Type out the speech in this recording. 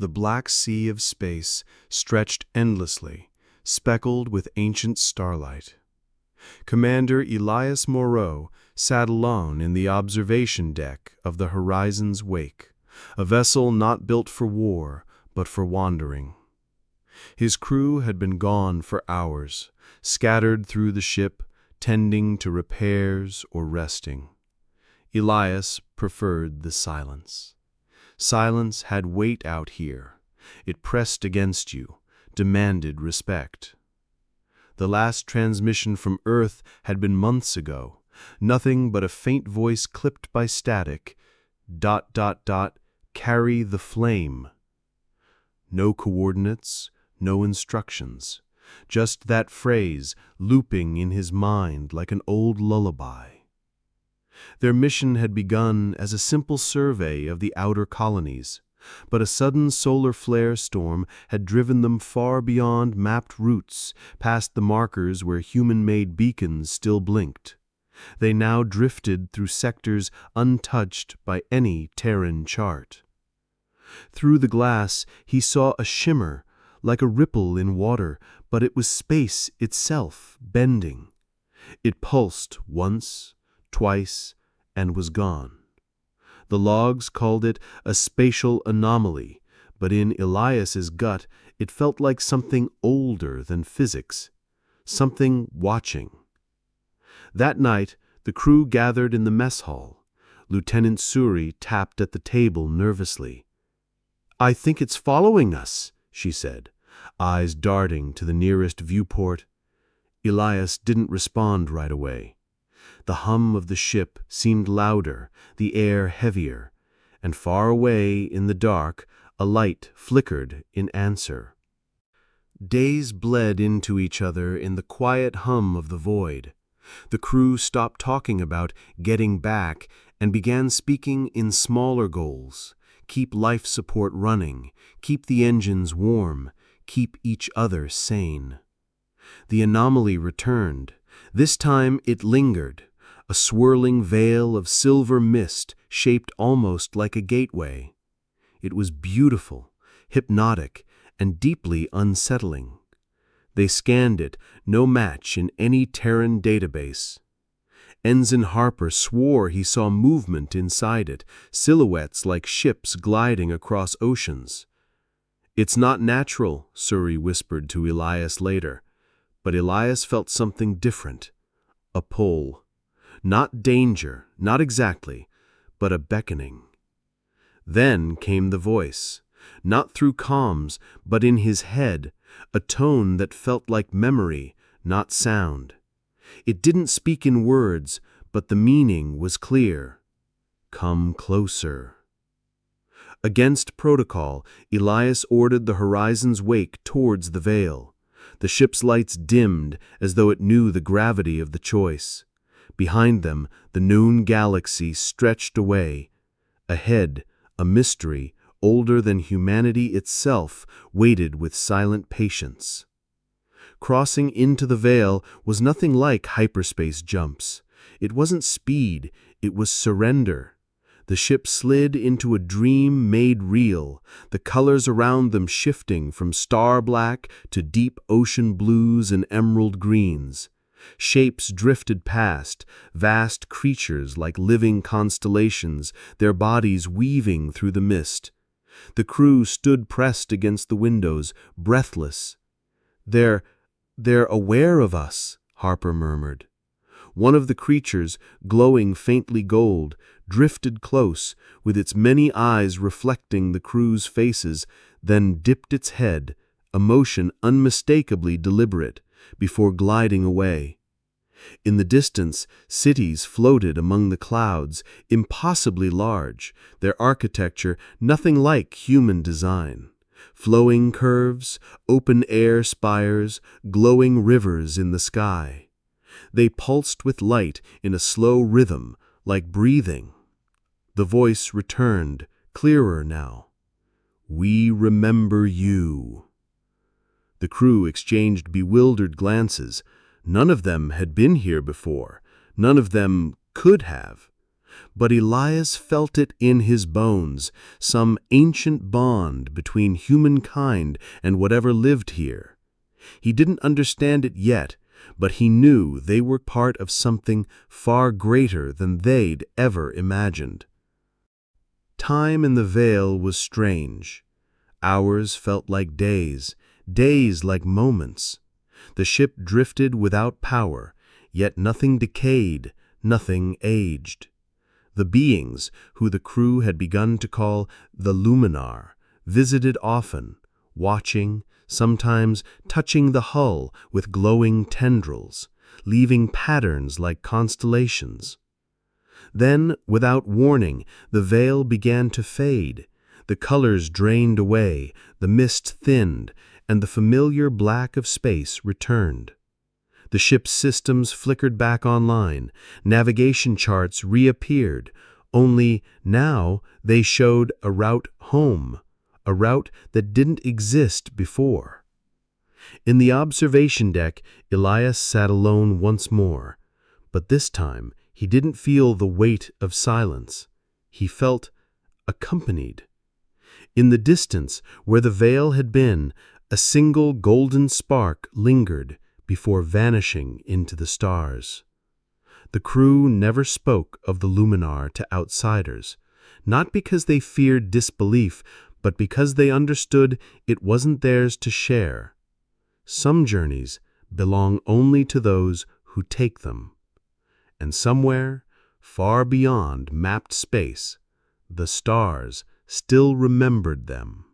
The black sea of space stretched endlessly, speckled with ancient starlight. Commander Elias Moreau sat alone in the observation deck of the Horizon's Wake, a vessel not built for war, but for wandering. His crew had been gone for hours, scattered through the ship, tending to repairs or resting. Elias preferred the silence. Silence had weight out here. It pressed against you, demanded respect. The last transmission from Earth had been months ago, nothing but a faint voice clipped by static, ... carry the flame. No coordinates, no instructions, just that phrase looping in his mind like an old lullaby. Their mission had begun as a simple survey of the outer colonies, but a sudden solar flare storm had driven them far beyond mapped routes, past the markers where human-made beacons still blinked. They now drifted through sectors untouched by any Terran chart. Through the glass he saw a shimmer, like a ripple in water, but it was space itself, bending. It pulsed once, twice, and was gone. The logs called it a spatial anomaly, but in Elias's gut it felt like something older than physics, something watching. That night, the crew gathered in the mess hall. Lieutenant Suri tapped at the table nervously. "I think it's following us," she said, eyes darting to the nearest viewport. Elias didn't respond right away. The hum of the ship seemed louder, the air heavier, and far away in the dark a light flickered in answer. Days bled into each other in the quiet hum of the void. The crew stopped talking about getting back and began speaking in smaller goals. Keep life support running, keep the engines warm, keep each other sane. The anomaly returned. This time it lingered, a swirling veil of silver mist shaped almost like a gateway. It was beautiful, hypnotic, and deeply unsettling. They scanned it, no match in any Terran database. Ensign Harper swore he saw movement inside it, silhouettes like ships gliding across oceans. "It's not natural," Suri whispered to Elias later, but Elias felt something different, a pull. Not danger, not exactly, but a beckoning. Then came the voice, not through comms, but in his head, a tone that felt like memory, not sound. It didn't speak in words, but the meaning was clear. "Come closer." Against protocol, Elias ordered the Horizon's Wake towards the veil. The ship's lights dimmed as though it knew the gravity of the choice. Behind them, the known galaxy stretched away. Ahead, a mystery, older than humanity itself, waited with silent patience. Crossing into the veil was nothing like hyperspace jumps. It wasn't speed, it was surrender. The ship slid into a dream made real, the colors around them shifting from star black to deep ocean blues and emerald greens. Shapes drifted past, vast creatures like living constellations, their bodies weaving through the mist. The crew stood pressed against the windows, breathless. They're aware of us," Harper murmured. One of the creatures, glowing faintly gold, drifted close, with its many eyes reflecting the crew's faces, then dipped its head, a motion unmistakably deliberate, before gliding away. In the distance, cities floated among the clouds, impossibly large, their architecture nothing like human design. Flowing curves, open-air spires, glowing rivers in the sky. They pulsed with light in a slow rhythm, like breathing. The voice returned, clearer now. "We remember you." The crew exchanged bewildered glances. None of them had been here before. None of them could have. But Elias felt it in his bones, some ancient bond between humankind and whatever lived here. He didn't understand it yet, but he knew they were part of something far greater than they'd ever imagined. Time in the Vale was strange. Hours felt like days, days like moments. The ship drifted without power, yet nothing decayed, nothing aged. The beings, who the crew had begun to call the Luminar, visited often, watching, sometimes touching the hull with glowing tendrils, leaving patterns like constellations. Then, without warning, the veil began to fade. The colors drained away, the mist thinned, and the familiar black of space returned. The ship's systems flickered back online, navigation charts reappeared, only now they showed a route home, a route that didn't exist before. In the observation deck, Elias sat alone once more, but this time he didn't feel the weight of silence. He felt accompanied. In the distance, where the veil had been, a single golden spark lingered before vanishing into the stars. The crew never spoke of the Luminar to outsiders, not because they feared disbelief, but because they understood it wasn't theirs to share. Some journeys belong only to those who take them. And somewhere, far beyond mapped space, the stars still remembered them.